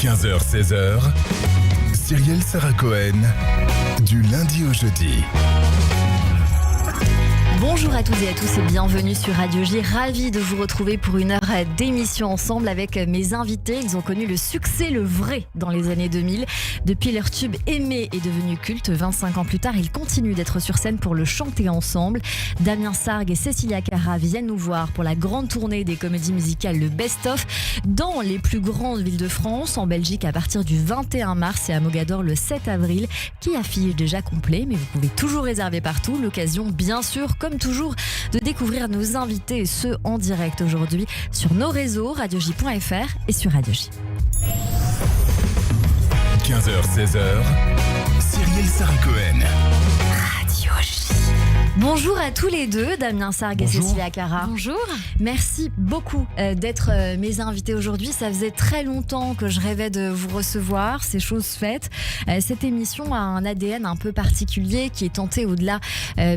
15h-16h, Cyrielle Sarah Cohen, du lundi au jeudi. Bonjour à toutes et à tous et bienvenue sur Radio J. Ravi de vous retrouver pour une heure d'émission ensemble avec mes invités. Ils ont connu le succès, le vrai, dans les années 2000. Depuis leur tube aimé et devenu culte, 25 ans plus tard, ils continuent d'être sur scène pour le chanter ensemble. Damien Sargue et Cécilia Cara viennent nous voir pour la grande tournée des comédies musicales, le Best of, dans les plus grandes villes de France, en Belgique à partir du 21 mars et à Mogador le 7 avril, qui affiche déjà complet, mais vous pouvez toujours réserver partout. L'occasion, bien sûr, comme toujours, de découvrir nos invités et ceux en direct aujourd'hui sur nos réseaux, radioj.fr et sur Radio J. 15h-16h, Cyrielle Sarah Cohen. Radio J. Bonjour à tous les deux, Damien Sargue et Cécilia Cara. Bonjour. Merci beaucoup d'être mes invités aujourd'hui. Ça faisait très longtemps que je rêvais de vous recevoir, c'est chose faite. Cette émission a un ADN un peu particulier qui est tenté au-delà,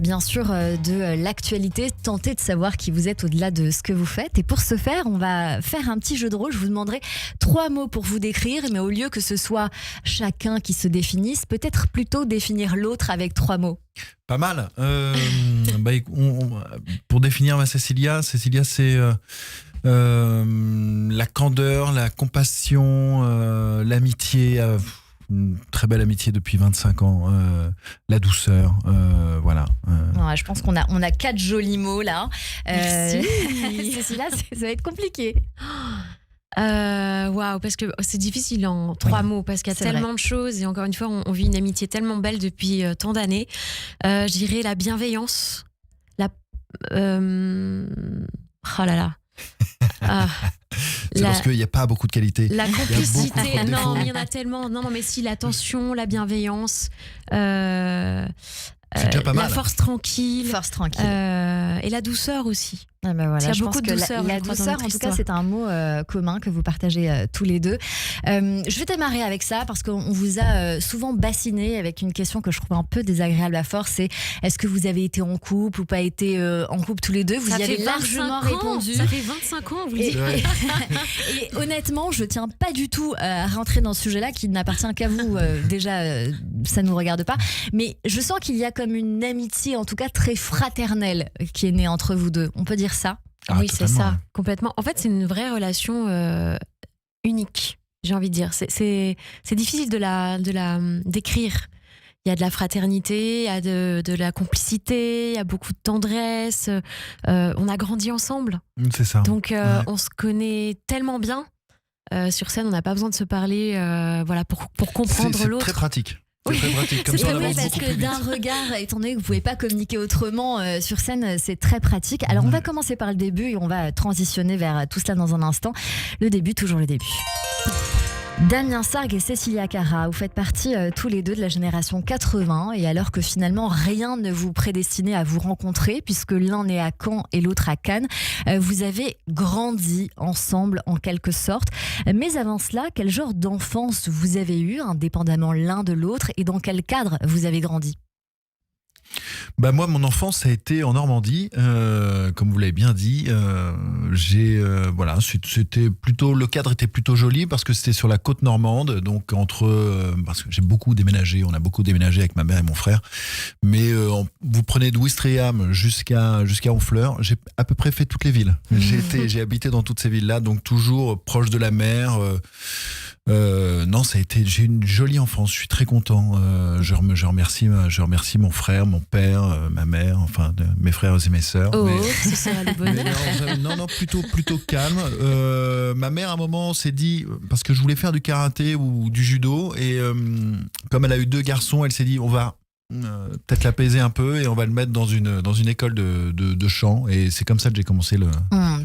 bien sûr, de l'actualité, tenté de savoir qui vous êtes au-delà de ce que vous faites. Et pour ce faire, on va faire un petit jeu de rôle. Je vous demanderai 3 mots pour vous décrire, mais au lieu que ce soit chacun qui se définisse, peut-être plutôt définir l'autre avec 3 mots. Pas mal. Pour définir Cécilia, c'est la candeur, la compassion, l'amitié, une très belle amitié depuis 25 ans, la douceur, voilà. Ouais, je pense qu'on a 4 jolis mots là. Merci. Cécilia, ça va être compliqué. Waouh, parce que c'est difficile en 3 mots, parce qu'il y a tellement de choses et encore une fois, on vit une amitié tellement belle depuis tant d'années. Je dirais la bienveillance, oh là là. C'est parce qu'il n'y a pas beaucoup de qualités. La complicité, non, mais il y en a tellement. Non, mais si, l'attention, la bienveillance. C'est déjà pas mal. La force tranquille. Et la douceur aussi. Ah ben voilà, il y a je beaucoup pense de que douceur. La douceur, en tout cas, c'est un mot commun que vous partagez tous les deux. Je vais démarrer avec ça parce qu'on vous a souvent bassiné avec une question que je trouve un peu désagréable à force. C'est est-ce que vous avez été en couple ou pas été en couple tous les deux? Vous y avez largement répondu. Ça fait 25 ans, on vous le dit. Et honnêtement, je tiens pas du tout à rentrer dans ce sujet-là qui n'appartient qu'à vous. Déjà, ça nous regarde pas. Mais je sens qu'il y a comme une amitié, en tout cas très fraternelle, qui est née entre vous deux. On peut dire ça? Oui, c'est ça, complètement. En fait, c'est une vraie relation unique, j'ai envie de dire. C'est difficile de la décrire. Il y a de la fraternité, il y a de la complicité, il y a beaucoup de tendresse. On a grandi ensemble. C'est ça. Donc, on se connaît tellement bien. Sur scène, on n'a pas besoin de se parler voilà, pour comprendre l'autre. C'est très pratique. C'est très pratique. Comme c'est ça, vrai parce que d'un regard, étant donné que vous ne pouvez pas communiquer autrement sur scène, c'est très pratique. Alors on va commencer par le début et on va transitionner vers tout cela dans un instant. Le début, toujours le début. Damien Sargue et Cécilia Cara, vous faites partie tous les deux de la génération 80 et alors que finalement rien ne vous prédestinait à vous rencontrer puisque l'un est à Caen et l'autre à Cannes, vous avez grandi ensemble en quelque sorte. Mais avant cela, quel genre d'enfance vous avez eu indépendamment l'un de l'autre et dans quel cadre vous avez grandi? Moi, mon enfance a été en Normandie, comme vous l'avez bien dit. C'était plutôt, le cadre était plutôt joli parce que c'était sur la côte normande, donc parce que j'ai beaucoup déménagé, on a beaucoup déménagé avec ma mère et mon frère. Mais vous prenez de Ouistreham jusqu'à Honfleur, j'ai à peu près fait toutes les villes. J'ai habité dans toutes ces villes-là, donc toujours proche de la mer. J'ai une jolie enfance, je suis très content. Je remercie mon frère, mon père, ma mère, enfin mes frères et mes sœurs. Ce sera le bonheur. Non, plutôt calme. Ma mère à un moment s'est dit, parce que je voulais faire du karaté ou du judo, et comme elle a eu 2 garçons, elle s'est dit on va peut-être l'apaiser un peu et on va le mettre dans une école de chant, et c'est comme ça que j'ai commencé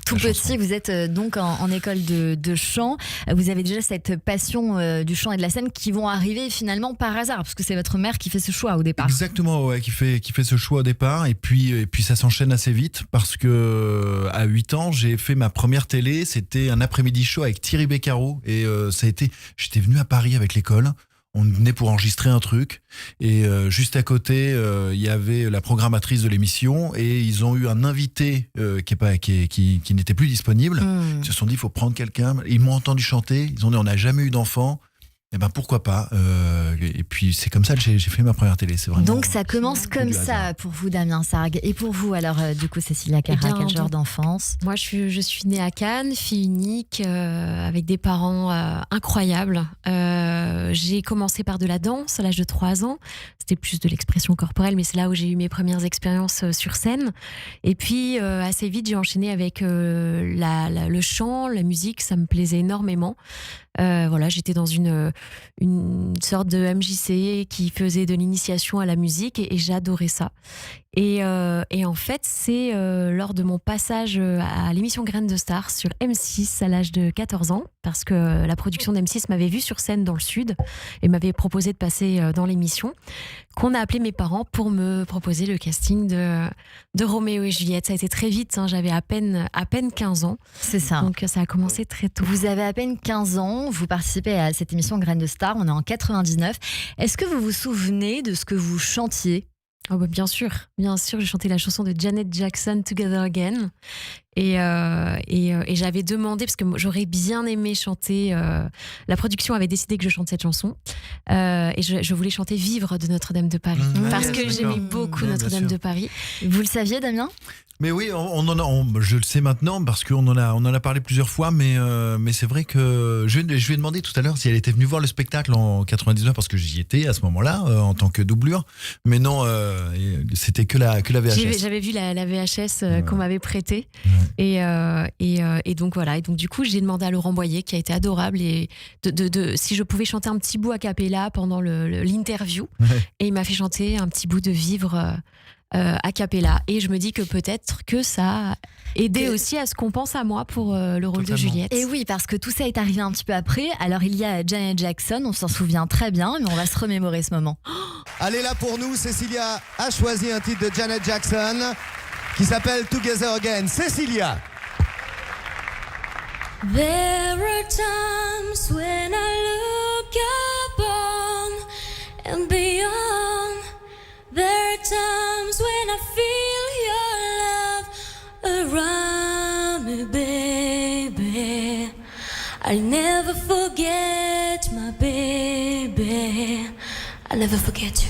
tout petit, vous êtes donc en école de chant. Vous avez déjà cette passion du chant et de la scène qui vont arriver finalement par hasard parce que c'est votre mère qui fait ce choix au départ. Exactement, ouais, qui fait ce choix au départ, et puis ça s'enchaîne assez vite parce que à 8 ans j'ai fait ma première télé. C'était un après-midi show avec Thierry Beccaro et j'étais venu à Paris avec l'école. On venait pour enregistrer un truc et juste à côté, il y avait la programmatrice de l'émission et ils ont eu un invité qui n'était plus disponible. Ils se sont dit, il faut prendre quelqu'un. Ils m'ont entendu chanter. Ils ont dit, on n'a jamais eu d'enfant. Et ben pourquoi pas. Et puis c'est comme ça que j'ai fait ma première télé. C'est vraiment. Donc ça commence comme ça pour vous, Damien Sargue. Et pour vous, alors du coup, Cécilia Cara, quel genre d'enfance? Moi, je suis née à Cannes, fille unique, avec des parents incroyables. J'ai commencé par de la danse à l'âge de 3 ans. C'était plus de l'expression corporelle, mais c'est là où j'ai eu mes premières expériences sur scène. Et puis, assez vite, j'ai enchaîné avec le chant, la musique, ça me plaisait énormément. Voilà, j'étais dans une sorte de MJC qui faisait de l'initiation à la musique et j'adorais ça. Et en fait, c'est lors de mon passage à l'émission Graines de Star sur M6 à l'âge de 14 ans, parce que la production d'M6 m'avait vue sur scène dans le Sud et m'avait proposé de passer dans l'émission, qu'on a appelé mes parents pour me proposer le casting de Roméo et Juliette. Ça a été très vite, hein, j'avais à peine 15 ans. C'est ça. Donc ça a commencé très tôt. Vous avez à peine 15 ans, vous participez à cette émission Graines de Star, on est en 99. Est-ce que vous vous souvenez de ce que vous chantiez ? Oh bah bien sûr, j'ai chanté la chanson de Janet Jackson, Together Again. Et j'avais demandé, parce que j'aurais bien aimé chanter, la production avait décidé que je chante cette chanson, et je voulais chanter Vivre de Notre-Dame de Paris, parce que j'aimais beaucoup Notre-Dame de Paris. Vous le saviez, Damien ? Mais oui, je le sais maintenant parce qu'on en a parlé plusieurs fois, mais c'est vrai que je lui ai demandé tout à l'heure si elle était venue voir le spectacle en 99 parce que j'y étais à ce moment-là en tant que doublure, mais non, c'était que la VHS. J'avais vu la VHS qu'on m'avait prêtée, et donc voilà, et donc du coup j'ai demandé à Laurent Boyer, qui a été adorable, et si je pouvais chanter un petit bout a cappella pendant l'interview, et il m'a fait chanter un petit bout de Vivre a cappella, et je me dis que peut-être que ça a aidé aussi à ce qu'on pense à moi pour le rôle de Juliette. Et oui, parce que tout ça est arrivé un petit peu après. Alors il y a Janet Jackson, on s'en souvient très bien, mais on va se remémorer ce moment. Allez là pour nous, Cécilia a choisi un titre de Janet Jackson qui s'appelle Together Again. Cécilia. There are times when I look up on and beyond. There are times when I feel your love around me, baby. I'll never forget my baby. I'll never forget you.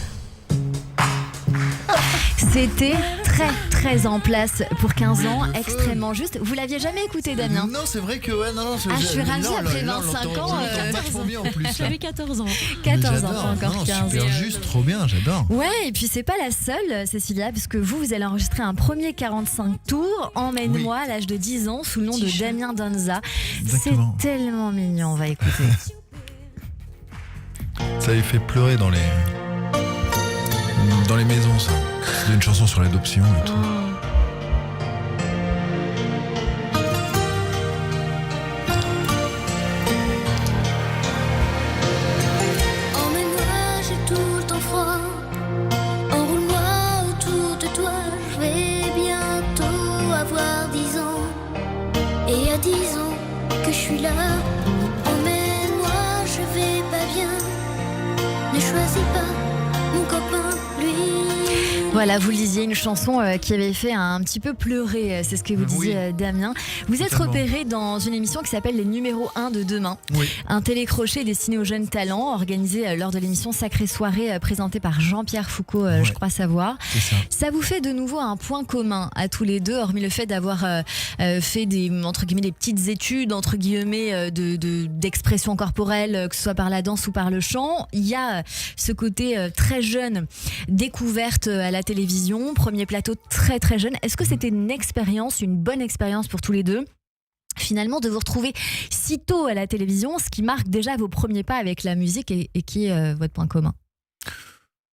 C'était très en place pour 15 ans, extrêmement juste. Vous l'aviez jamais écouté, Damien ? Non, c'est vrai que je suis ravie, après 25 ans. Vachement bien en plus. J'avais 14 ans. 14 ans, pas encore 15. Super juste, trop bien, j'adore. Ouais, et puis c'est pas la seule, Cécilia, parce que vous allez enregistrer un premier 45 tours, Emmène-moi, à l'âge de 10 ans, sous le nom de Damien Danza. Exactement. C'est tellement mignon, on va écouter. Ça avait fait pleurer dans les maisons, ça. C'était une chanson sur l'adoption et tout. Emmène-moi, j'ai tout le temps froid. Enroule-moi autour de toi. Je vais bientôt avoir 10 ans. Et à 10 ans que je suis là. Emmène-moi, je vais pas bien. Ne choisis pas mon copain, lui. Voilà, vous lisiez une chanson qui avait fait un petit peu pleurer, c'est ce que vous disiez, Damien. Vous êtes repéré dans une émission qui s'appelle Les numéros 1 de demain. Oui. Un télécrochet destiné aux jeunes talents, organisé lors de l'émission Sacrée Soirée, présentée par Jean-Pierre Foucault, je crois savoir. C'est ça. Ça vous fait de nouveau un point commun à tous les deux, hormis le fait d'avoir fait entre guillemets, des petites études, entre guillemets, d'expression corporelle, que ce soit par la danse ou par le chant. Il y a ce côté très jeune, découverte à la télévision, premier plateau très jeune. Est-ce que c'était une bonne expérience pour tous les deux, finalement, de vous retrouver si tôt à la télévision, ce qui marque déjà vos premiers pas avec la musique et qui est votre point commun?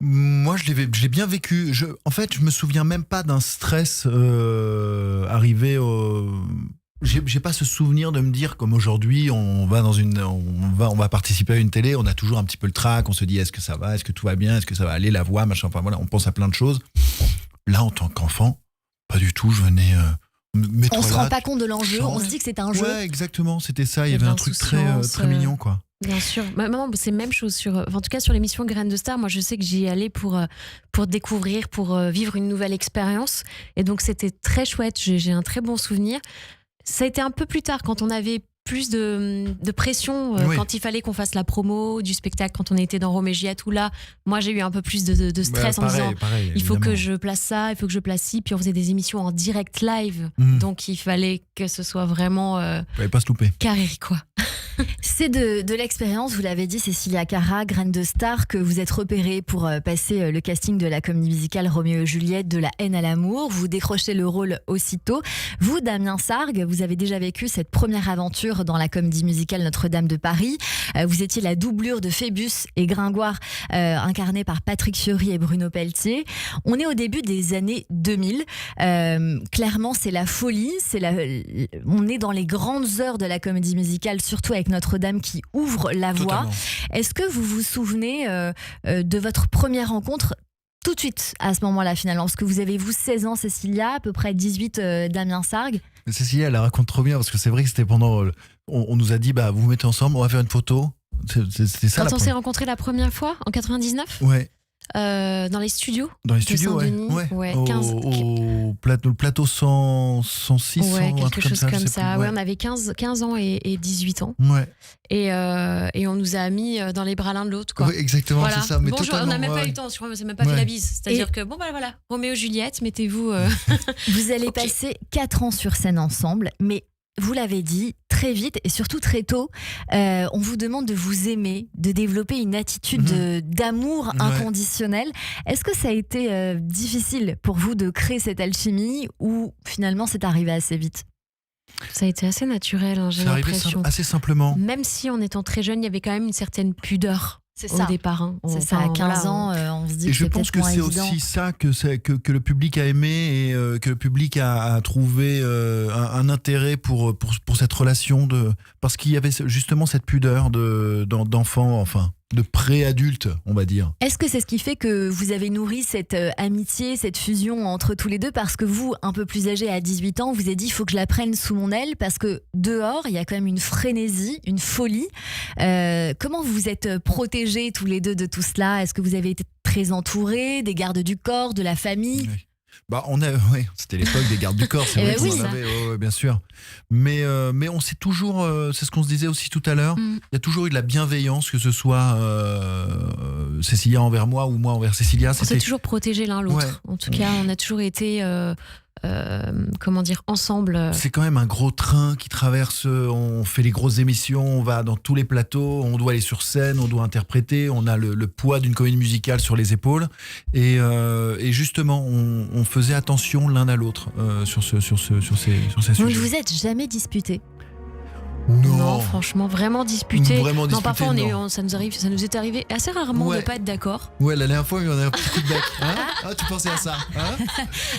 Moi, je l'ai bien vécu. En fait, je me souviens même pas d'un stress arrivé au... J'ai pas ce souvenir de me dire comme aujourd'hui on va participer à une télé, on a toujours un petit peu le trac, on se dit est-ce que ça va, est-ce que tout va bien, est-ce que ça va aller, la voix, machin, enfin voilà, on pense à plein de choses. Là, en tant qu'enfant, pas du tout, je venais on se rend pas compte de l'enjeu, on se dit que c'est un jeu. Ouais, exactement, c'était ça, il y avait un truc très mignon, quoi. Bien sûr. Maman, c'est la même chose en tout cas sur l'émission Graines de Star. Moi, je sais que j'y allais pour découvrir, pour vivre une nouvelle expérience. Et donc, c'était très chouette. J'ai un très bon souvenir. Ça a été un peu plus tard quand on avait plus de pression Oui. quand il fallait qu'on fasse la promo du spectacle, quand on était dans Roméo et Juliette ou là, moi j'ai eu un peu plus de stress en me disant pareil, il faut que évidemment. je place ça, il faut que je place ci, puis on faisait des émissions en direct live, donc il fallait que ce soit vraiment Fallait pas se louper. carré quoi. C'est de l'expérience, vous l'avez dit, Cécilia Cara, Graines de Star, que vous êtes repérée pour passer le casting de la comédie musicale Roméo et Juliette, de la haine à l'amour. Vous décrochez le rôle aussitôt. Vous, Damien Sargue, vous avez déjà vécu cette première aventure dans la comédie musicale Notre-Dame de Paris. Vous étiez la doublure de Phébus et Gringoire, incarnée par Patrick Fiori et Bruno Pelletier. On est au début des années 2000. Clairement, c'est la folie. On est dans les grandes heures de la comédie musicale, surtout avec Notre-Dame qui ouvre la voie. Totalement. Est-ce que vous vous souvenez de votre première rencontre tout de suite à ce moment-là finalement? Parce que vous avez 16 ans Cécilia, à peu près 18 Damien Sargue. Mais Cécilia, elle la raconte trop bien parce que c'est vrai que c'était pendant. On nous a dit, vous vous mettez ensemble, on va faire une photo. C'était ça. Quand on s'est rencontrés la première fois en 99 Ouais. Dans les studios Dans les de studios, ouais. Saint-Denis, ouais, Au 15 le plateau 106, ouais, un quelque truc chose comme comme je sais ça. plus, Ouais, on avait 15 ans et 18 ans. Ouais. Et on nous a mis dans les bras l'un de l'autre. Quoi. Ouais, exactement, Voilà. c'est ça. Mais Bonjour, on totalement, n'a même pas ouais. eu le temps, je crois, on s'est même pas fait Ouais. la bise. C'est-à-dire Et- que, voilà, Roméo Juliette, mettez-vous. Vous allez Ok. passer 4 ans sur scène ensemble, mais vous l'avez dit, très vite et surtout très tôt, on vous demande de vous aimer, de développer une attitude d'amour Ouais. inconditionnel. Est-ce que ça a été difficile pour vous de créer cette alchimie ou finalement c'est arrivé assez vite? Ça a été assez naturel, hein, j'ai C'est arrivé l'impression. assez simplement. Même si en étant très jeune, il y avait quand même une certaine pudeur C'est au départ. Hein. C'est ça, à 15 ans, on se dit Et que je c'est pense peut-être que moins c'est évident. aussi ça que le public a aimé et que le public a trouvé un intérêt pour cette relation parce qu'il y avait justement cette pudeur d'enfant, enfin de pré-adulte, on va dire. Est-ce que c'est ce qui fait que vous avez nourri cette amitié, cette fusion entre tous les deux? Parce que vous, un peu plus âgé à 18 ans, vous avez dit il faut que je la prenne sous mon aile parce que dehors, il y a quand même une frénésie, une folie. Comment vous vous êtes protégés tous les deux de tout cela? Est-ce que vous avez été très entourés, des gardes du corps, de la famille? C'était l'époque des gardes du corps, c'est Eh vrai ben qu'on oui, en ça. avait, ouais, bien sûr. Mais on s'est toujours, c'est ce qu'on se disait aussi tout à l'heure, il y a toujours eu de la bienveillance, que ce soit Cécilia envers moi ou moi envers Cécilia. On s'est C'était toujours protégé l'un l'autre. Ouais. En tout cas, on a toujours été, ensemble. C'est quand même un gros train qui traverse, on fait les grosses émissions, on va dans tous les plateaux, on doit aller sur scène, on doit interpréter, on a le poids d'une comédie musicale sur les épaules. Et justement, on faisait attention l'un à l'autre sur ces Vous ne sujets. vous êtes jamais disputés? Non, franchement, vraiment disputé. Vraiment Non, disputé, parfois non. ça nous est arrivé assez rarement Ouais. de pas être d'accord. Ouais, la dernière fois, il y en a un petit coup de bec. Hein tu pensais à ça hein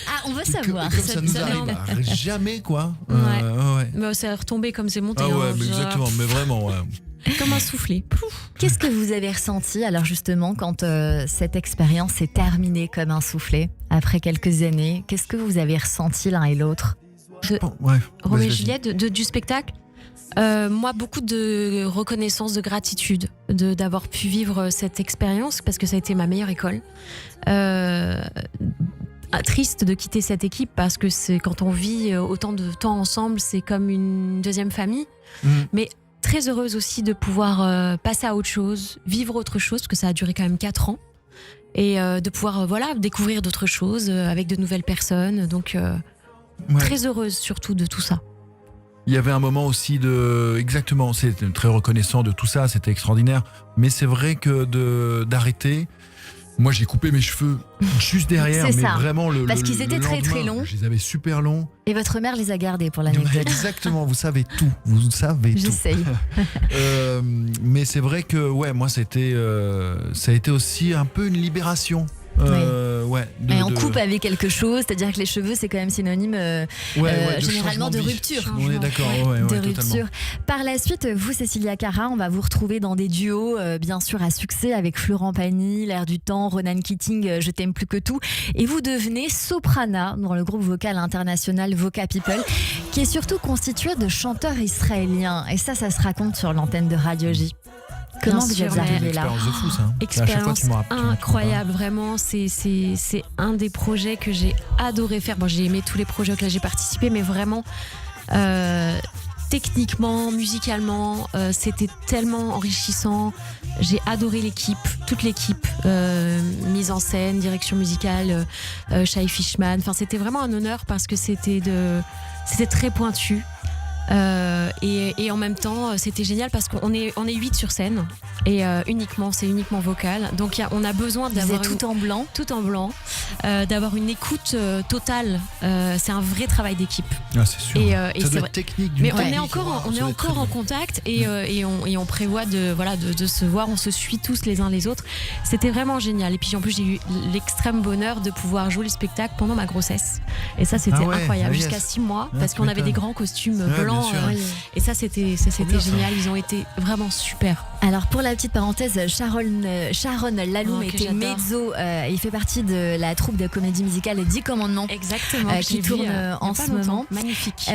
Ah, on veut savoir. Comme ça nous ça- arrive jamais, quoi. Ouais. Ouais. Mais c'est retombé comme c'est monté. Ah ouais, hein, mais exactement, mais vraiment, ouais. Comme un soufflet. Qu'est-ce que vous avez ressenti alors justement quand cette expérience s'est terminée comme un soufflet après quelques années? Qu'est-ce que vous avez ressenti l'un et l'autre? Bon, ouais. Roméo et Vas-y. Juliette, du spectacle. Moi, beaucoup de reconnaissance, de gratitude d'avoir pu vivre cette expérience parce que ça a été ma meilleure école. Triste de quitter cette équipe parce que c'est quand on vit autant de temps ensemble, c'est comme une deuxième famille. Mais très heureuse aussi de pouvoir passer à autre chose, vivre autre chose parce que ça a duré quand même 4 ans. Et de pouvoir découvrir d'autres choses avec de nouvelles personnes. Donc Ouais. très heureuse surtout de tout ça. Il y avait un moment aussi exactement, c'était très reconnaissant de tout ça, c'était extraordinaire. Mais c'est vrai que d'arrêter. Moi, j'ai coupé mes cheveux juste derrière, C'est mais ça. vraiment Parce qu'ils étaient très, très lendemain, longs. Je les avais super longs. Et votre mère les a gardés pour l'anecdote. Exactement, vous savez tout. Vous savez tout. J'essaye. Mais c'est vrai que moi, ça a été aussi un peu une libération. Et on coupe avec quelque chose, c'est-à-dire que les cheveux, c'est quand même synonyme de généralement changement de vie. rupture. On est d'accord, de totalement. rupture. Par la suite, vous, Cécilia Cara, on va vous retrouver dans des duos, bien sûr, à succès avec Florent Pagny, L'Air du Temps, Ronan Keating, Je t'aime plus que tout. Et vous devenez soprana dans le groupe vocal international Voca People, qui est surtout constitué de chanteurs israéliens. Et ça se raconte sur l'antenne de Radio J. Comment Bien vous sûr, êtes mais- arrivé là? Expérience de fou, ça. C'est à chaque fois Expérience tu me rappelles. incroyable, vraiment. C'est un des projets que j'ai adoré faire. Bon, j'ai aimé tous les projets auxquels j'ai participé, mais vraiment, techniquement, musicalement, c'était tellement enrichissant. J'ai adoré l'équipe, toute l'équipe, mise en scène, direction musicale, Shai Fishman. Enfin, c'était vraiment un honneur parce que c'était très pointu. Et en même temps, c'était génial parce qu'on est 8 sur scène et c'est uniquement vocal. Donc on a besoin Vous d'avoir êtes tout en blanc. tout en blanc, d'avoir une écoute totale. C'est un vrai travail d'équipe. Ah, c'est sûr. Et Ça c'est doit vrai. être technique. Mais d'une on est technique, encore, ça on est doit être très encore en bien. contact et on prévoit de se voir. On se suit tous les uns les autres. C'était vraiment génial. Et puis en plus, j'ai eu l'extrême bonheur de pouvoir jouer le spectacle pendant ma grossesse. Et ça, c'était Ah ouais, incroyable. ah yes. Jusqu'à 6 mois, Ah, parce tu qu'on avait des m'étonnes. grands costumes Ouais, bien blancs. sûr. Et ça, c'était bien, ça. génial. Ils ont été vraiment super. Alors pour la petite parenthèse, Sharon Laloum Oh, que était j'adore. mezzo. Il fait partie de la troupe de comédie musicale 10 commandements. Exactement. Qui tourne en ce moment. Magnifique.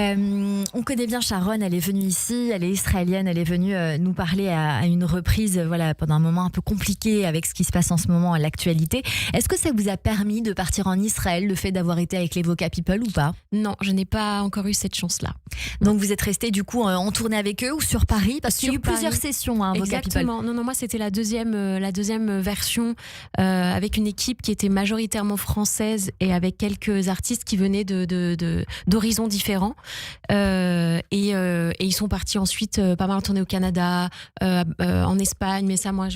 On connaît bien Sharon, elle est venue ici, elle est israélienne, elle est venue nous parler à une reprise pendant un moment un peu compliqué avec ce qui se passe en ce moment à l'actualité. Est-ce que ça vous a permis de partir en Israël, le fait d'avoir été avec les Voca People ou pas? Non, je n'ai pas encore eu cette chance-là. Donc vous êtes resté du coup en tournée avec eux ou sur Paris? Parce qu'il y a eu Sur plusieurs Paris. sessions Voca People. Exactement. Non, moi c'était la deuxième version avec une équipe qui était majoritairement française et avec quelques artistes qui venaient d'horizons différents. Et ils sont partis ensuite pas mal en tournée au Canada, en Espagne. Mais ça, moi,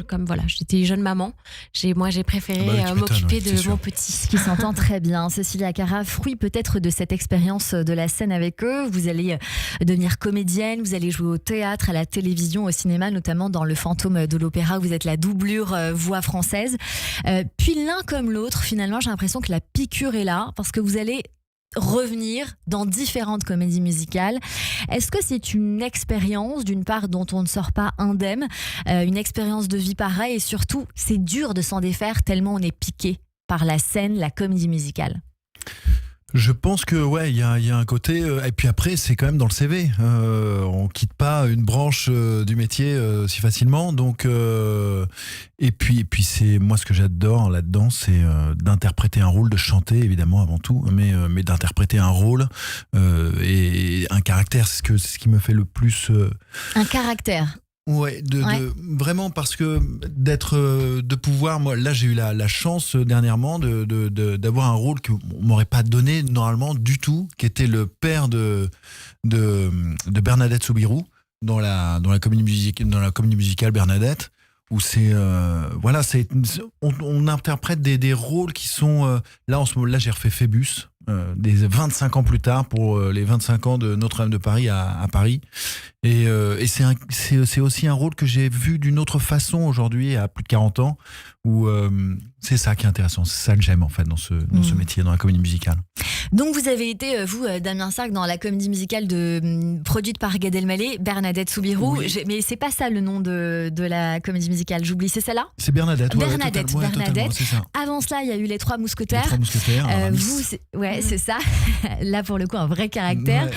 j'étais jeune maman. J'ai préféré Ah bah oui, tu m'occuper m'étonnes, ouais, c'est de sûr. mon petit. Ce qui s'entend très bien. Cécilia Cara, fruit peut-être de cette expérience de la scène avec eux. Vous allez devenir comédienne, vous allez jouer au théâtre, à la télévision, au cinéma, notamment dans Le Fantôme de l'Opéra. Vous êtes la doublure voix française. Puis l'un comme l'autre, finalement, j'ai l'impression que la piqûre est là parce que vous allez revenir dans différentes comédies musicales. Est-ce que c'est une expérience, d'une part, dont on ne sort pas indemne, une expérience de vie pareille, et surtout, c'est dur de s'en défaire tellement on est piqué par la scène, la comédie musicale? Je pense que il y a un côté et puis après c'est quand même dans le CV. On quitte pas une branche du métier si facilement. Donc et puis c'est moi ce que j'adore là-dedans, c'est d'interpréter un rôle, de chanter évidemment avant tout, mais d'interpréter un rôle et un caractère. C'est ce qui me fait le plus. Un caractère. Ouais, vraiment parce que de pouvoir, moi là j'ai eu la chance dernièrement d'avoir un rôle qu'on m'aurait pas donné normalement du tout, qui était le père de Bernadette Soubirous dans la comédie musicale Bernadette, où on interprète des rôles qui sont là en ce moment. Là j'ai refait Phébus des 25 ans plus tard pour les 25 ans de Notre-Dame de Paris à Paris. Et c'est aussi un rôle que j'ai vu d'une autre façon aujourd'hui, à plus de 40 ans, où c'est ça qui est intéressant. C'est ça que j'aime en fait dans ce métier, dans la comédie musicale. Donc vous avez été, vous, Damien Sargue, dans la comédie musicale produite par Gad Elmaleh, Bernadette Soubirous. Oui. Mais c'est pas ça le nom de la comédie musicale, j'oublie, c'est celle-là? C'est Bernadette. Ouais, Bernadette, totalement, Bernadette. c'est ça. Avant cela, il y a eu Les Trois Mousquetaires. Les Trois Mousquetaires. Vous, c'est ça. Là, pour le coup, un vrai caractère.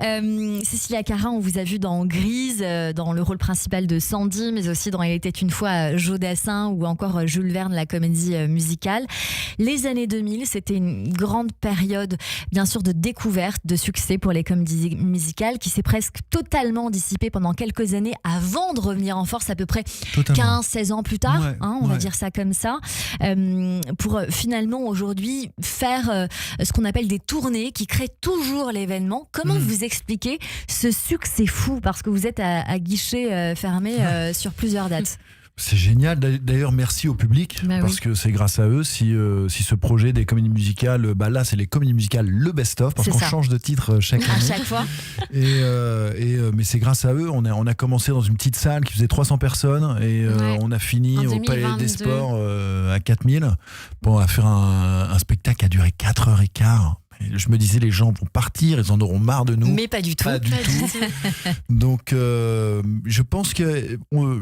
Ouais. Cécilia Cara, on vous a vu dans Grise, dans le rôle principal de Sandy, mais aussi dans Il était une fois Jodassin ou encore Jules Verne, la comédie musicale. Les années 2000, c'était une grande période, bien sûr, de découverte, de succès pour les comédies musicales, qui s'est presque totalement dissipée pendant quelques années avant de revenir en force à peu près Totalement. 15-16 ans plus tard, Ouais, on va dire ça comme ça, pour finalement aujourd'hui faire ce qu'on appelle des tournées qui créent toujours l'événement. Comment vous expliquez ce succès fou, parce que vous êtes à guichet fermé sur plusieurs dates? C'est génial. D'ailleurs, merci au public, parce que c'est grâce à eux si ce projet des comédies musicales, là, c'est les comédies musicales le best-of, parce qu'on change de titre chaque année. À chaque fois. Mais c'est grâce à eux. On a commencé dans une petite salle qui faisait 300 personnes et on a fini au Palais des Sports à 4000 pour faire un spectacle qui a duré 4h15. Je me disais, les gens vont partir, ils en auront marre de nous. Mais pas du tout. Pas du tout. Donc, je pense que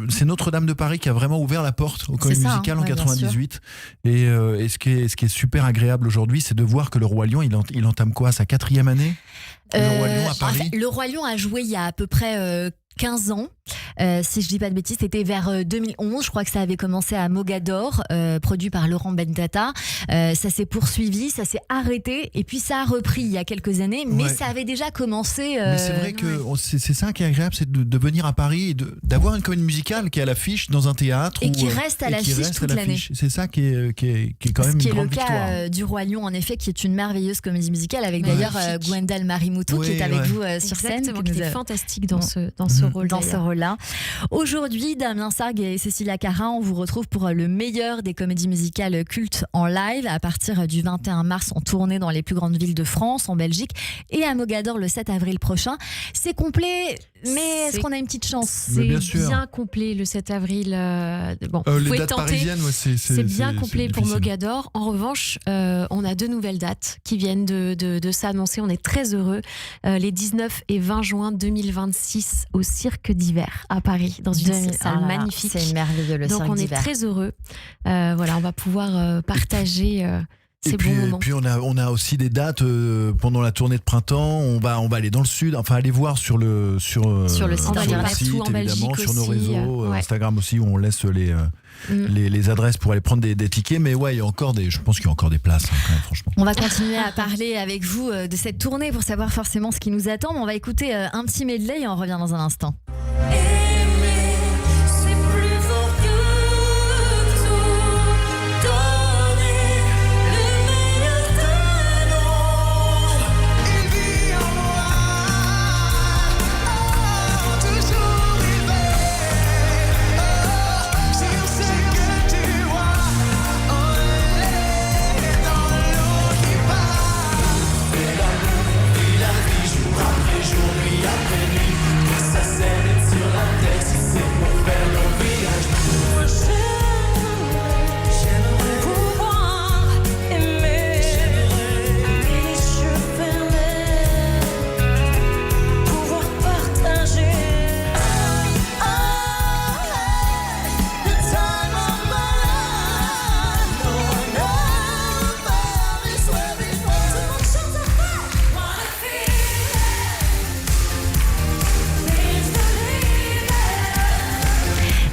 c'est Notre-Dame de Paris qui a vraiment ouvert la porte aux comédies musicales en 98. Et ce qui est super agréable aujourd'hui, c'est de voir que le Roi Lion, il entame quoi, sa 4e année? Le Roi Lion à Paris. Le Roi Lion a joué il y a à peu près 15 ans. Si je dis pas de bêtises, c'était vers 2011. Je crois que ça avait commencé à Mogador, produit par Laurent Bentata. Ça s'est poursuivi, ça s'est arrêté et puis ça a repris il y a quelques années, mais ça avait déjà commencé. Mais c'est vrai que c'est ça qui est agréable, c'est de venir à Paris et d'avoir une comédie musicale qui est à l'affiche dans un théâtre et qui reste à l'affiche toute l'année. C'est ça qui est quand même une grande victoire. Ce qui est le cas du Roi Lion, en effet, qui est une merveilleuse comédie musicale avec d'ailleurs Gwendal Marimoutou qui est avec vous sur scène. Qui est fantastique dans ce rôle. Dans ce rôle-là. Aujourd'hui, Damien Sargue et Cécilia Cara, on vous retrouve pour le meilleur des comédies musicales cultes en live à partir du 21 mars en tournée dans les plus grandes villes de France, en Belgique et à Mogador le 7 avril prochain. C'est complet, mais est-ce qu'on a une petite chance? C'est bien complet le 7 avril. Les dates parisiennes, c'est bien complet pour Mogador. En revanche, on a 2 nouvelles dates qui viennent de s'annoncer. On est très heureux. Les 19 et 20 juin 2026 au Cirque d'hiver à Paris, dans une salle magnifique. C'est merveilleux le Cirque d'hiver. Donc on est très heureux. On va pouvoir partager ces bons moments. Et puis on a aussi des dates pendant la tournée de printemps. On va aller dans le sud, enfin aller voir sur le site, évidemment, Belgique sur nos aussi, réseaux, Instagram aussi, où on laisse les adresses pour aller prendre des tickets. Mais il y a encore je pense qu'il y a encore des places quand même, franchement. On va continuer à parler avec vous de cette tournée pour savoir forcément ce qui nous attend. Mais on va écouter un petit medley et on revient dans un instant.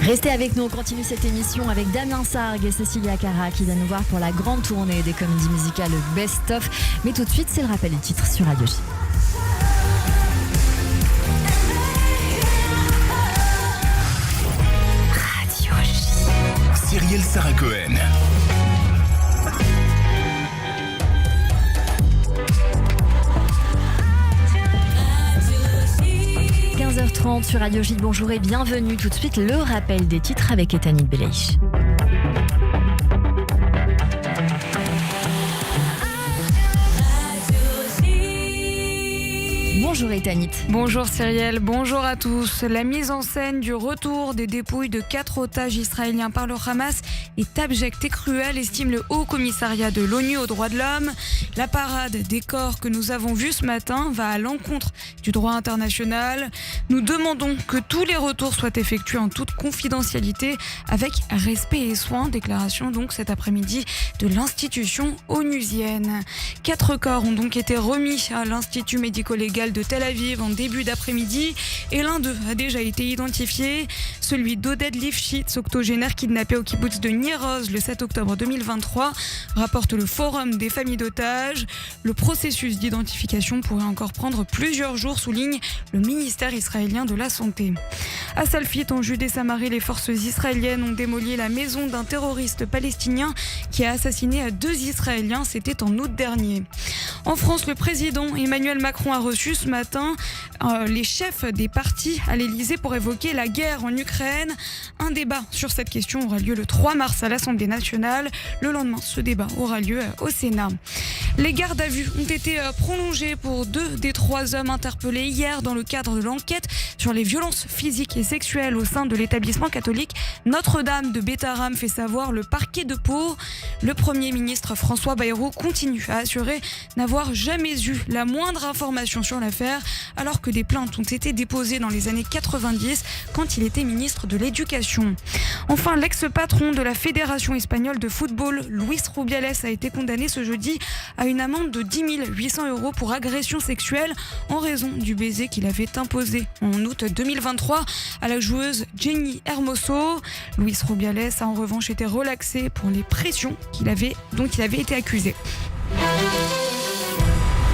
Restez avec nous, on continue cette émission avec Damien Sargue et Cécilia Cara qui viennent nous voir pour la grande tournée des comédies musicales Best Of. Mais tout de suite, c'est le rappel des titres sur Radio J. Radio J. Cyrielle Sarah Cohen. 15h30 sur Radio J. Bonjour et bienvenue. Tout de suite, le rappel des titres avec Etanit Belaïch. Bonjour Etanit. Bonjour Cyrielle, bonjour à tous. La mise en scène du retour des dépouilles de 4 otages israéliens par le Hamas est abjecte et cruelle, estime le Haut Commissariat de l'ONU aux droits de l'homme. La parade des corps que nous avons vue ce matin va à l'encontre du droit international. Nous demandons que tous les retours soient effectués en toute confidentialité avec respect et soin. Déclaration donc cet après-midi de l'institution onusienne. 4 corps ont donc été remis à l'Institut médico-légal de Tel Aviv en début d'après-midi et l'un d'eux a déjà été identifié, celui d'Oded Lifshitz, octogénaire kidnappé au kibbutz de Nir Oz le 7 octobre 2023, rapporte le Forum des familles d'otages. Le processus d'identification pourrait encore prendre plusieurs jours, souligne le ministère israélien de la Santé. À Salfit, en Judée-Samarie, les forces israéliennes ont démoli la maison d'un terroriste palestinien qui a assassiné 2 Israéliens, c'était en août dernier. En France, le président Emmanuel Macron a reçu ce matin les chefs des partis à l'Elysée pour évoquer la guerre en Ukraine. Un débat sur cette question aura lieu le 3 mars à l'Assemblée nationale. Le lendemain, ce débat aura lieu au Sénat. Les gardes à vue ont été prolongées pour 2 des 3 hommes interpellés hier dans le cadre de l'enquête sur les violences physiques et sexuelles au sein de l'établissement catholique Notre-Dame de Bétharram, fait savoir le parquet de Pau. Le Premier ministre François Bayrou continue à assurer n'avoir n'avoir jamais eu la moindre information sur l'affaire, alors que des plaintes ont été déposées dans les années 90 quand il était ministre de l'Éducation. Enfin, l'ex-patron de la Fédération espagnole de football, Luis Rubiales, a été condamné ce jeudi à une amende de 10 800 € pour agression sexuelle en raison du baiser qu'il avait imposé en août 2023 à la joueuse Jenny Hermoso. Luis Rubiales a en revanche été relaxé pour les pressions dont il avait été accusé.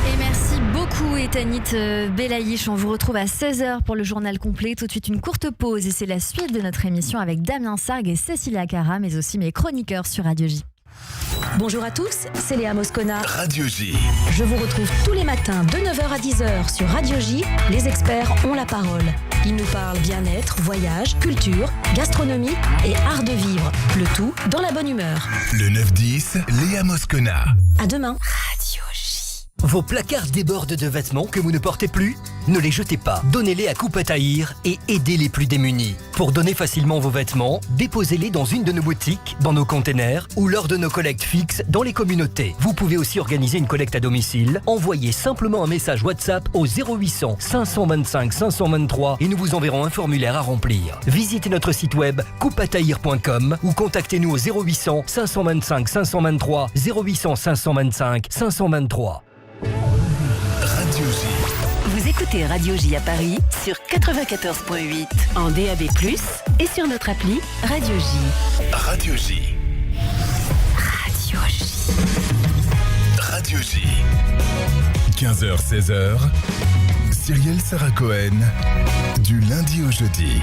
Et merci beaucoup Etanit Belaïch. On vous retrouve à 16h pour le journal complet. Tout de suite une courte pause et c'est la suite de notre émission avec Damien Sargue et Cécilia Cara, mais aussi mes chroniqueurs sur Radio J. Bonjour à tous, c'est Léa Moscona. Radio J. Je vous retrouve tous les matins de 9h à 10h sur Radio J. Les experts ont la parole. Ils nous parlent bien-être, voyage, culture, gastronomie et art de vivre. Le tout dans la bonne humeur. Le 9-10, Léa Moscona. À demain. Radio J. Vos placards débordent de vêtements que vous ne portez plus ? Ne les jetez pas. Donnez-les à Coupe à Taïr et aidez les plus démunis. Pour donner facilement vos vêtements, déposez-les dans une de nos boutiques, dans nos containers ou lors de nos collectes fixes dans les communautés. Vous pouvez aussi organiser une collecte à domicile. Envoyez simplement un message WhatsApp au 0800 525 523 et nous vous enverrons un formulaire à remplir. Visitez notre site web coupeataïr.com ou contactez-nous au 0800 525 523 0800 525 523. Radio J. Vous écoutez Radio J à Paris sur 94.8 en DAB+, et sur notre appli Radio J. Radio J. Radio J. Radio J. 15h, 16h. Cyrielle Sarah Cohen. Du lundi au jeudi.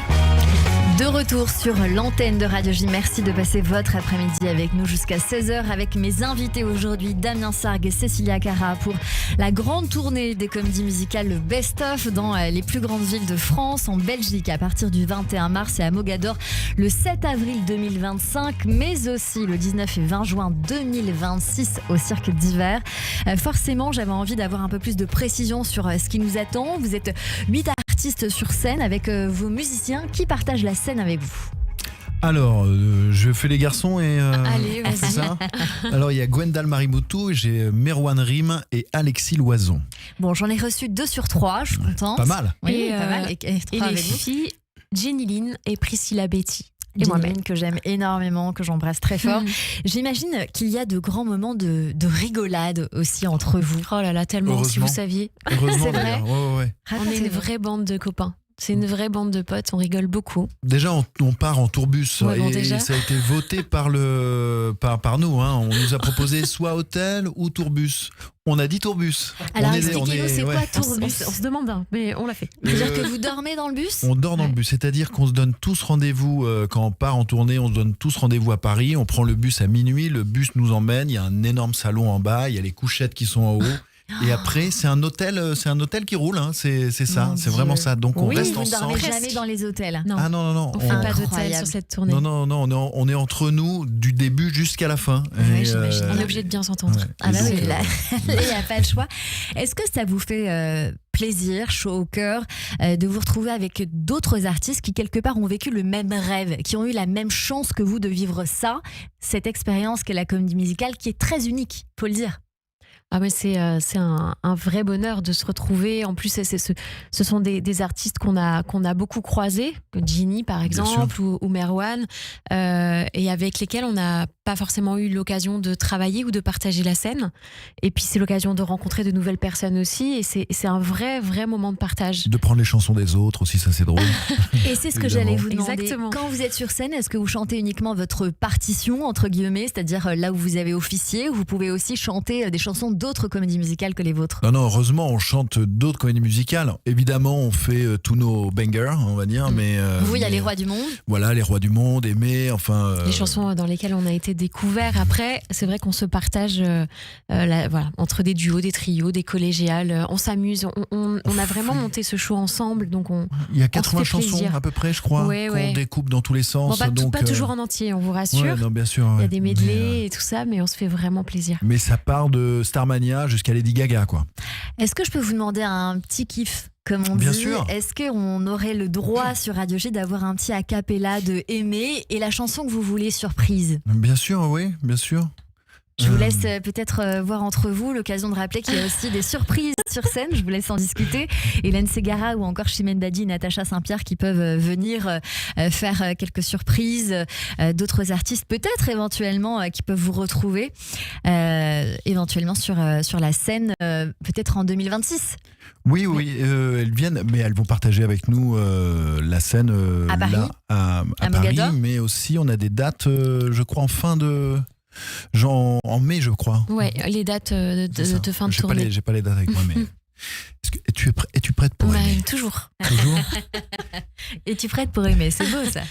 De retour sur l'antenne de Radio J. Merci de passer votre après-midi avec nous jusqu'à 16h avec mes invités aujourd'hui, Damien Sargue et Cécilia Cara, pour la grande tournée des comédies musicales, le best-of dans les plus grandes villes de France, en Belgique à partir du 21 mars et à Mogador le 7 avril 2025, mais aussi le 19 et 20 juin 2026 au Cirque d'Hiver. Forcément, j'avais envie d'avoir un peu plus de précision sur ce qui nous attend. Vous êtes 8 artistes sur scène avec vos musiciens qui partagent la scène avec vous. Alors, je fais les garçons et... Allez, vas-y. c'est ça. Alors, il y a Gwendal Marimoutou, j'ai Merwan Rim et Alexis Loison. Bon, j'en ai reçu 2 sur 3, je suis contente. Pas mal. Oui, Et, pas mal. Et Et 3 les avec vous. filles, Jenny Lynn et Priscilla Betty. Et Jenny moi-même. Lynn, que j'aime énormément, que j'embrasse très fort. J'imagine qu'il y a de grands moments de rigolade aussi entre vous. Oh là là, tellement, si Heureusement. vous saviez. Heureusement C'est vrai. d'ailleurs. Ouais. On est une Racontez-nous. vraie bande de copains. C'est une vraie bande de potes, on rigole beaucoup. Déjà, on part en tourbus Ouais, bon, et déjà. ça a été voté par nous. Hein. On nous a proposé soit hôtel ou tourbus. On a dit tourbus. Alors On est- expliquez-nous, c'est ouais. quoi On tourbus? se demande, hein, mais on l'a fait. C'est-à-dire que vous dormez dans le bus? On dort dans Ouais. le bus, c'est-à-dire qu'on se donne tous rendez-vous quand on part en tournée, on se donne tous rendez-vous à Paris, on prend le bus à minuit, le bus nous emmène, il y a un énorme salon en bas, il y a les couchettes qui sont en haut. Et après, c'est un hôtel qui roule, hein. c'est ça, Mon c'est vraiment Dieu. ça. Donc on Oui, reste vous ne ensemble. dormez Presque. jamais dans les hôtels. Non, Ah non, on fait pas d'hôtel Incroyable. sur cette tournée. non, on est entre nous du début jusqu'à la fin. Ouais, Et, j'imagine. On est obligé de bien s'entendre. ouais. Ah bah Et oui, donc, là, il n'y a pas le choix. Est-ce que ça vous fait plaisir, chaud au cœur, de vous retrouver avec d'autres artistes qui, quelque part, ont vécu le même rêve, qui ont eu la même chance que vous de vivre ça, cette expérience qu'est la comédie musicale, qui est très unique, faut le dire. Ah mais c'est un vrai bonheur de se retrouver. En plus, ce sont des artistes qu'on a beaucoup croisés, Ginny par exemple ou Merwan, et avec lesquels on n'a pas forcément eu l'occasion de travailler ou de partager la scène. Et puis c'est l'occasion de rencontrer de nouvelles personnes aussi, et c'est un vrai moment de partage. de prendre les chansons des autres aussi, ça c'est drôle. Et c'est ce que Évidemment. j'allais vous demander. Exactement. Quand vous êtes sur scène, est-ce que vous chantez uniquement votre partition, entre guillemets, c'est-à-dire là où vous avez officié, ou vous pouvez aussi chanter des chansons d'autres comédies musicales que les vôtres? Non, heureusement, on chante d'autres comédies musicales. Évidemment, on fait tous nos bangers, on va dire, mais... Vous, il y a mais, les Rois du Monde. Voilà, les Rois du Monde, Aimé, enfin... Les chansons dans lesquelles on a été découvert. Après, c'est vrai qu'on se partage voilà, entre des duos, des trios, des collégiales. On s'amuse. On a vraiment monté ce show ensemble. Donc Il y a on se 80 fait chansons plaisir. à peu près, je crois, Ouais, qu'on ouais. découpe dans tous les sens. bon, donc, pas toujours en entier, on vous rassure. Ouais, non, bien sûr. Il y ouais. a des medleys et tout ça, mais on se fait vraiment plaisir. Mais ça part de Starmania jusqu'à Lady Gaga, quoi. Est-ce que je peux vous demander un petit kiff, comme on Bien dit? sûr. Est-ce qu'on aurait le droit sur Radio J d'avoir un petit a cappella de Aimé et la chanson que vous voulez surprise? Bien sûr, oui, bien sûr. Je vous laisse peut-être voir entre vous, l'occasion de rappeler qu'il y a aussi des surprises sur scène, je vous laisse en discuter. Hélène Ségara ou encore Chimène Badi, Natacha Saint-Pierre qui peuvent venir faire quelques surprises. D'autres artistes peut-être éventuellement qui peuvent vous retrouver éventuellement sur la scène peut-être en 2026. Oui, elles viennent, mais elles vont partager avec nous la scène à Paris, à Paris, mais aussi on a des dates, je crois, en mai, je crois. Ouais, les dates de fin de tournée. J'ai pas les dates avec moi, mais es-tu prête pour aimer? Toujours. Toujours. Es-tu prête pour aimer? C'est beau ça.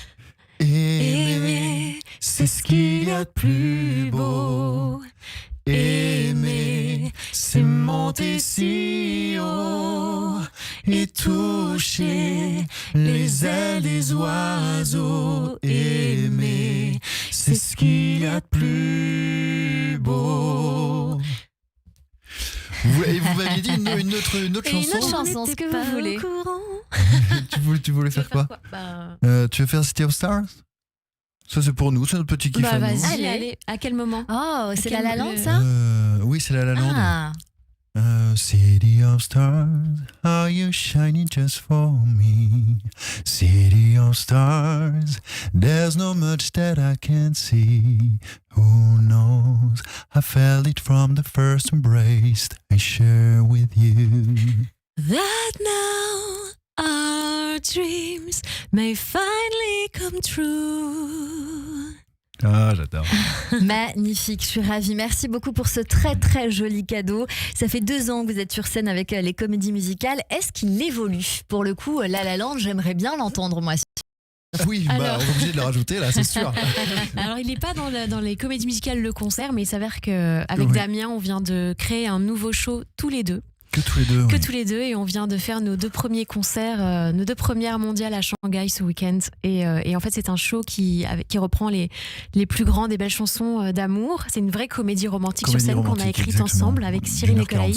Aimer, c'est ce qu'il y a de plus beau. Aimer, c'est monter si haut et toucher les ailes des oiseaux. Aimer, c'est ce qu'il y a de plus beau. Vous m'aviez dit une autre chanson. Une autre chanson, ce que vous voulez. Tu voulais faire quoi? Tu veux faire City of Stars? Ça c'est pour nous, c'est notre petit kiff à nous. Vas-y, allez. À quel moment? Oh, c'est La La Land ça? Oui, c'est La La Land. City of stars, are you shining just for me? City of stars, there's no much that I can't see. Who knows? I felt it from the first embrace I share with you. That now our dreams may finally come true. Ah, j'adore. Magnifique, je suis ravie. Merci beaucoup pour ce très très joli cadeau. Ça fait 2 ans que vous êtes sur scène avec les comédies musicales. Est-ce qu'il évolue? Pour le coup, La La Land, j'aimerais bien l'entendre moi. Oui, on est obligé de le rajouter là, c'est sûr. Alors il n'est pas dans les comédies musicales le concert, mais il s'avère qu'avec Damien, on vient de créer un nouveau show tous les deux. Que tous les deux. Tous les deux, et on vient de faire nos 2 premiers concerts, nos 2 premières mondiales à Shanghai ce week-end. Et en fait, c'est un show qui reprend les plus grandes et belles chansons d'amour. C'est une vraie comédie romantique sur scène qu'on a écrite ensemble avec Cyril Nicolai.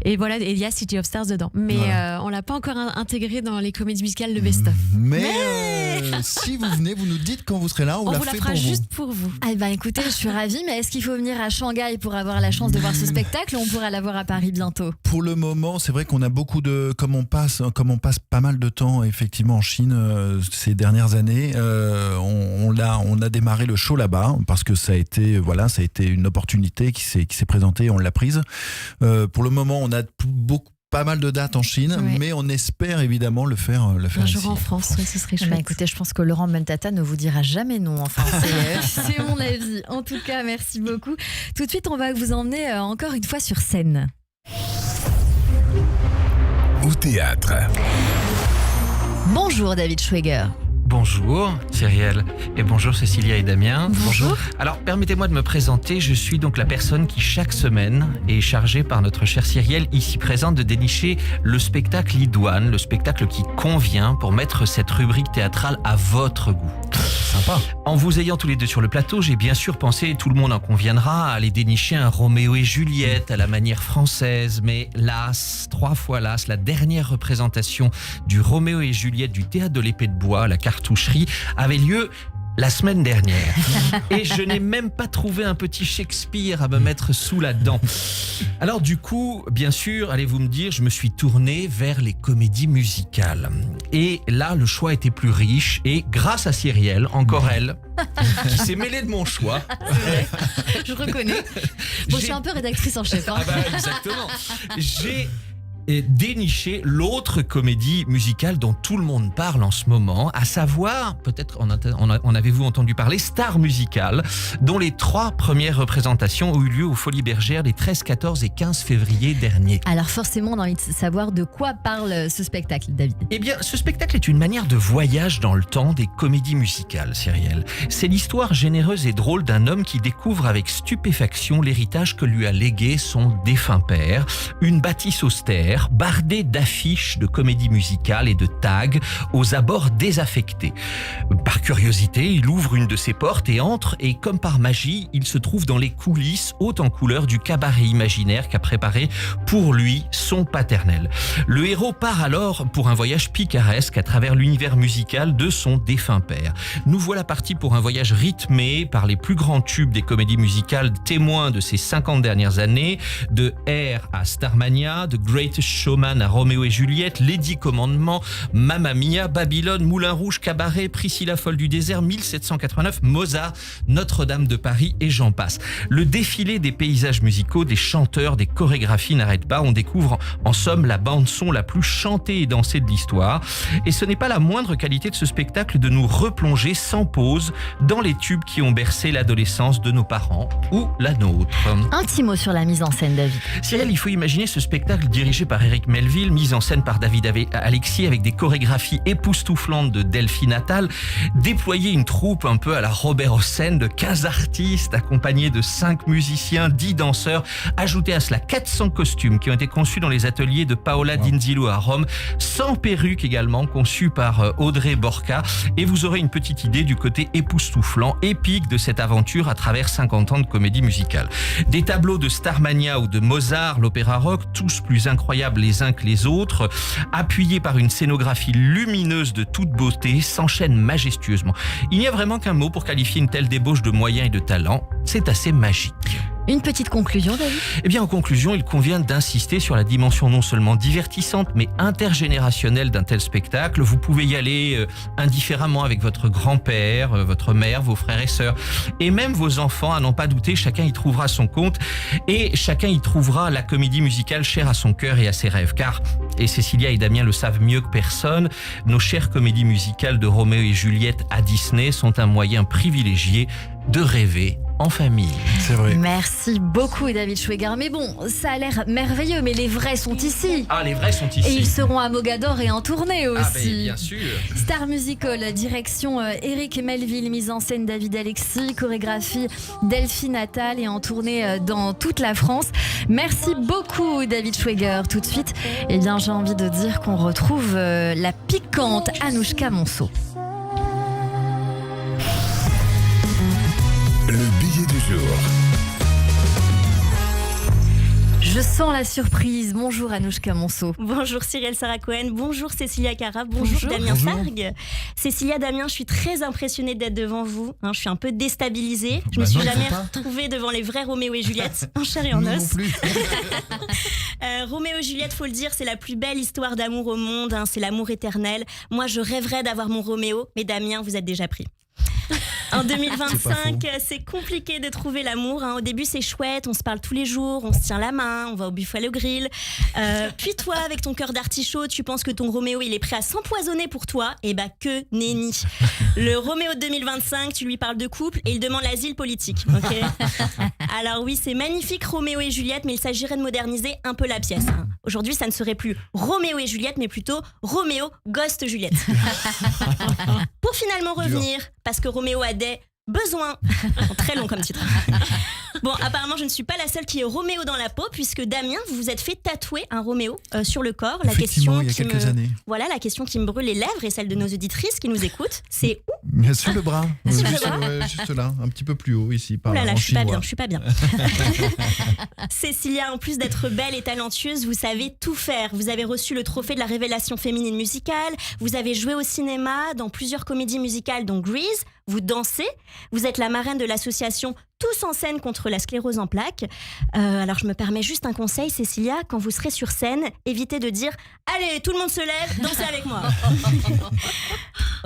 Et voilà, et il y a City of Stars dedans. Mais on l'a pas encore intégré dans les comédies musicales de Best of. Mais si vous venez, vous nous dites quand vous serez là, on la fait fera juste pour vous. Ah ben écoutez, je suis ravie, mais est-ce qu'il faut venir à Shanghai pour avoir la chance de voir ce spectacle ou on pourra l'avoir à Paris bientôt? Pour le moment, c'est vrai qu'on a beaucoup de... Comme on passe pas mal de temps effectivement en Chine ces dernières années, on a démarré le show là-bas parce que ça a été une opportunité qui s'est présentée et on l'a prise. Pour le moment, on a pas mal de dates en Chine, mais on espère évidemment le faire un jour ici, en France. Oui, ce serait chouette. Bah, écoutez, je pense que Laurent Mentata ne vous dira jamais non. Enfin, c'est mon avis. En tout cas, merci beaucoup. Tout de suite, on va vous emmener encore une fois sur scène. Au théâtre. Bonjour David Schweger. Bonjour Cyrielle et bonjour Cécilia et Damien. Bonjour. Alors permettez-moi de me présenter, je suis donc la personne qui chaque semaine est chargée par notre chère Cyrielle ici présente de dénicher le spectacle idoine, le spectacle qui convient pour mettre cette rubrique théâtrale à votre goût. Sympa. En vous ayant tous les deux sur le plateau, j'ai bien sûr pensé, tout le monde en conviendra, à aller dénicher un Roméo et Juliette à la manière française, mais las, 3 fois las, la dernière représentation du Roméo et Juliette du Théâtre de l'Épée de Bois, la Cartoucherie, avait lieu la semaine dernière. Et je n'ai même pas trouvé un petit Shakespeare à me mettre sous la dent. Alors du coup, bien sûr, allez-vous me dire, je me suis tourné vers les comédies musicales. Et là, le choix était plus riche. Et grâce à Cyrielle, encore elle, qui s'est mêlée de mon choix. Je reconnais. Bon, je suis un peu rédactrice en chef. Hein. Ah bah, exactement. J'ai dénicher l'autre comédie musicale dont tout le monde parle en ce moment, à savoir, peut-être en avez-vous entendu parler, Star Musical, dont les 3 premières représentations ont eu lieu aux Folies Bergères les 13, 14 et 15 février dernier. Alors forcément, on a envie de savoir de quoi parle ce spectacle, David. Eh bien, ce spectacle est une manière de voyage dans le temps des comédies musicales, Cyrielle. C'est l'histoire généreuse et drôle d'un homme qui découvre avec stupéfaction l'héritage que lui a légué son défunt père, une bâtisse austère, square bardé d'affiches de comédie musicale et de tags aux abords désaffectés. Par curiosité, il ouvre une de ses portes et entre, et comme par magie, il se trouve dans les coulisses hautes en couleur du cabaret imaginaire qu'a préparé pour lui son paternel. Le héros part alors pour un voyage picaresque à travers l'univers musical de son défunt père. Nous voilà partis pour un voyage rythmé par les plus grands tubes des comédies musicales témoins de ces 50 dernières années, de Air à Starmania, de Greatest Showman à Roméo et Juliette, Les 10 Commandements, Mamma Mia, Babylone, Moulin Rouge, Cabaret, Priscilla folle du désert, 1789, Mozart, Notre-Dame de Paris et j'en passe. Le défilé des paysages musicaux, des chanteurs, des chorégraphies n'arrête pas. On découvre en somme la bande-son la plus chantée et dansée de l'histoire. Et ce n'est pas la moindre qualité de ce spectacle de nous replonger sans pause dans les tubes qui ont bercé l'adolescence de nos parents ou la nôtre. Un petit mot sur la mise en scène, David. Cyril, il faut imaginer ce spectacle dirigé par Eric Melville, mis en scène par David Alexis avec des chorégraphies époustouflantes de Delphine Attal, déployer une troupe un peu à la Robert Hossein de 15 artistes accompagnés de 5 musiciens, 10 danseurs, ajouter à cela 400 costumes qui ont été conçus dans les ateliers de Paola Dinzillo à Rome, 100 perruques également conçues par Audrey Borca, et vous aurez une petite idée du côté époustouflant, épique de cette aventure à travers 50 ans de comédie musicale. Des tableaux de Starmania ou de Mozart, l'opéra rock, tous plus incroyables les uns que les autres, appuyés par une scénographie lumineuse de toute beauté, s'enchaînent majestueusement. Il n'y a vraiment qu'un mot pour qualifier une telle débauche de moyens et de talent, c'est assez magique. Une petite conclusion, David ? Eh bien, en conclusion, il convient d'insister sur la dimension non seulement divertissante, mais intergénérationnelle d'un tel spectacle. Vous pouvez y aller indifféremment avec votre grand-père, votre mère, vos frères et sœurs, et même vos enfants, à n'en pas douter, chacun y trouvera son compte, et chacun y trouvera la comédie musicale chère à son cœur et à ses rêves. Car, et Cécilia et Damien le savent mieux que personne, nos chères comédies musicales de Roméo et Juliette à Disney sont un moyen privilégié de rêver en famille. C'est vrai. Merci beaucoup, David Schweger. Mais bon, ça a l'air merveilleux, mais les vrais sont ici. Ah, les vrais sont ici. Et ils seront à Mogador et en tournée aussi. Ah, ben, bien sûr. Star Musical, direction Eric Melville, mise en scène David Alexis, chorégraphie Delphine Attal et en tournée dans toute la France. Merci beaucoup, David Schweger. Tout de suite, eh bien, j'ai envie de dire qu'on retrouve la piquante Anouchka Monceau. Le billet du jour. Je sens la surprise. Bonjour Anouchka Monceau. Bonjour Cyril Sarah Cohen, bonjour Cécilia Cara, bonjour Damien Sargue. Cécilia, Damien, je suis très impressionnée d'être devant vous. Je suis un peu déstabilisée. Je me suis jamais retrouvée devant les vrais Roméo et Juliette, en chair et en os. Roméo et Juliette, faut le dire, c'est la plus belle histoire d'amour au monde. C'est l'amour éternel. Moi, je rêverais d'avoir mon Roméo, mais Damien, vous êtes déjà pris. En 2025, c'est compliqué de trouver l'amour. Au début, c'est chouette, on se parle tous les jours, on se tient la main, on va au Buffalo Grill. Puis toi, avec ton cœur d'artichaut, tu penses que ton Roméo, il est prêt à s'empoisonner pour toi. Et bah que nenni. Le Roméo de 2025, tu lui parles de couple et il demande l'asile politique. Okay. Alors oui, c'est magnifique Roméo et Juliette, mais il s'agirait de moderniser un peu la pièce. Aujourd'hui, ça ne serait plus Roméo et Juliette, mais plutôt Roméo Ghost Juliette. Pour finalement revenir, parce que Roméo a des besoins. Très long comme titre. Bon, apparemment, je ne suis pas la seule qui est Roméo dans la peau, puisque Damien, vous vous êtes fait tatouer un Roméo sur le corps. La question il y a quelques années. Voilà, la question qui me brûle les lèvres et celle de nos auditrices qui nous écoutent, c'est où ? Sur le bras. Juste là, un petit peu plus haut ici. Oh là là, je suis pas bien. Cécilia, en plus d'être belle et talentueuse, vous savez tout faire. Vous avez reçu le trophée de la révélation féminine musicale. Vous avez joué au cinéma dans plusieurs comédies musicales, dont Grease. Vous dansez. Vous êtes la marraine de l'association Tous en scène contre la sclérose en plaques. Alors je me permets juste un conseil, Cécilia, quand vous serez sur scène, évitez de dire « Allez, tout le monde se lève, dansez avec moi !»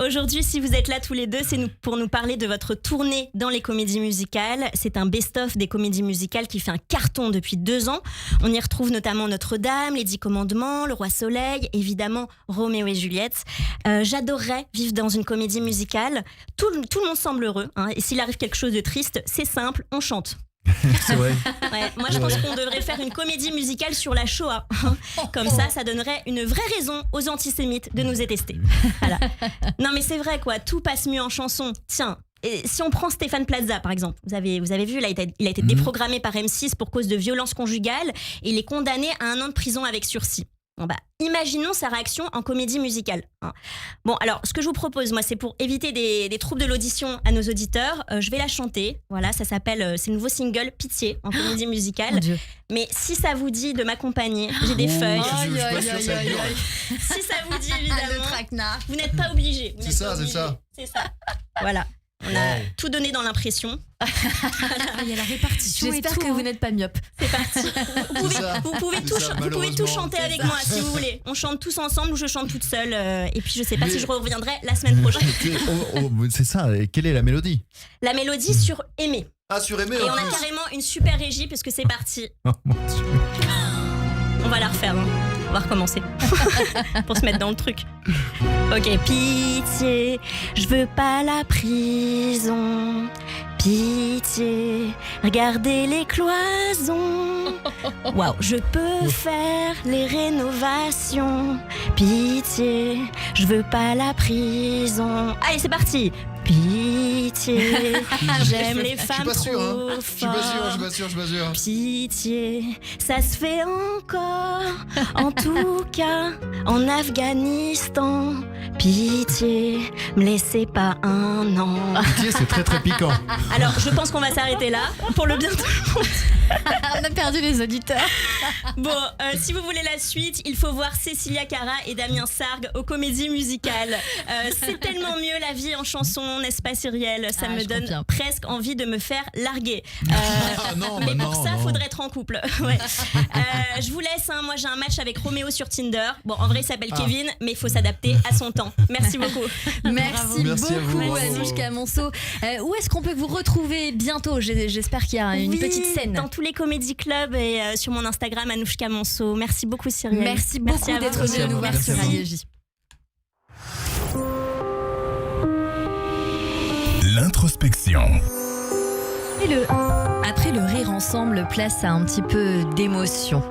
Aujourd'hui, si vous êtes là tous les deux, c'est pour nous parler de votre tournée dans les comédies musicales. C'est un best-of des comédies musicales qui fait un carton depuis 2 ans. On y retrouve notamment Notre-Dame, Les 10 Commandements, Le Roi Soleil, évidemment Roméo et Juliette. J'adorerais vivre dans une comédie musicale. Tout le monde semble heureux. Et s'il arrive quelque chose de triste, c'est simple, on chante. C'est vrai. Ouais, moi je pense qu'on devrait faire une comédie musicale sur la Shoah. Comme ça donnerait une vraie raison aux antisémites de nous détester. Voilà. Non mais c'est vrai quoi, tout passe mieux en chanson. Tiens, et si on prend Stéphane Plaza par exemple, vous avez vu, là, il a été déprogrammé par M6 pour cause de violence conjugale et il est condamné à 1 an de prison avec sursis. Bon, imaginons sa réaction en comédie musicale. Bon, alors, ce que je vous propose, moi, c'est pour éviter des troubles de l'audition à nos auditeurs, je vais la chanter. Voilà, ça s'appelle, c'est le nouveau single Pitié en comédie musicale. Mais si ça vous dit de m'accompagner, j'ai des feuilles. Si ça vous dit, évidemment, vous n'êtes pas obligés. C'est ça. C'est ça. Voilà. On a tout donné dans l'impression. Il y a la répartition. J'espère que vous n'êtes pas myope. C'est parti. Vous pouvez tout chanter avec moi si vous voulez. On chante tous ensemble ou je chante toute seule. Et puis je sais pas si je reviendrai la semaine prochaine. C'est ça. Et quelle est la mélodie ? La mélodie sur Aimer. Ah, sur Aimer. Et on a carrément une super régie parce que c'est parti. Oh mon Dieu. On va la refaire. On va recommencer pour se mettre dans le truc. Ok, pitié, je veux pas la prison. Pitié, regardez les cloisons. Waouh, je peux faire les rénovations. Pitié, je veux pas la prison. Allez, c'est parti. Pitié, j'aime les femmes trop fortes. Je suis pas sûr. Pitié, ça se fait encore. En tout cas, en Afghanistan. Pitié, me laissez pas un an. Pitié, c'est très très piquant. Alors, je pense qu'on va s'arrêter là pour le bien de tout le monde. On a perdu les auditeurs. Bon, si vous voulez la suite, il faut voir Cécilia Cara et Damien Sargue aux comédies musicales. C'est tellement mieux la vie en chanson, n'est-ce pas Cyrielle ? Ça me donne presque envie de me faire larguer. Mais pour ça, faudrait être en couple. Ouais. Je vous laisse, moi j'ai un match avec Roméo sur Tinder. Bon, en vrai il s'appelle Kevin, mais il faut s'adapter à son temps. Merci beaucoup. Merci beaucoup Anouchka Monceau. Où est-ce qu'on peut vous retrouver bientôt ? J'espère qu'il y a une petite scène. Dans tous les comédie clubs et sur mon Instagram Anouchka Monceau. Merci beaucoup Cyrielle. Merci beaucoup d'être venu nous voir sur Radio J. L'introspection. Après le rire ensemble, place à un petit peu d'émotion.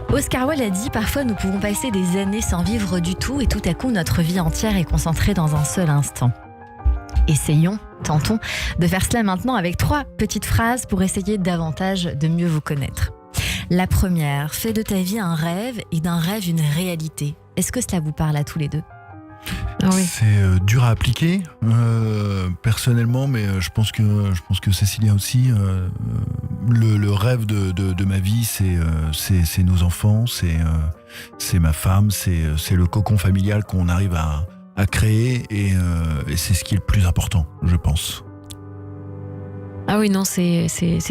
Oscar Wilde a dit « Parfois nous pouvons passer des années sans vivre du tout et tout à coup notre vie entière est concentrée dans un seul instant. » Tentons de faire cela maintenant avec 3 petites phrases pour essayer davantage de mieux vous connaître. La première, fais de ta vie un rêve et d'un rêve une réalité. Est-ce que cela vous parle à tous les deux ? Oui. C'est dur à appliquer personnellement, mais je pense que Cécilia aussi. Le rêve de ma vie, c'est nos enfants, c'est ma femme, c'est le cocon familial qu'on arrive à créer et c'est ce qui est le plus important, je pense. Ah oui, non, c'est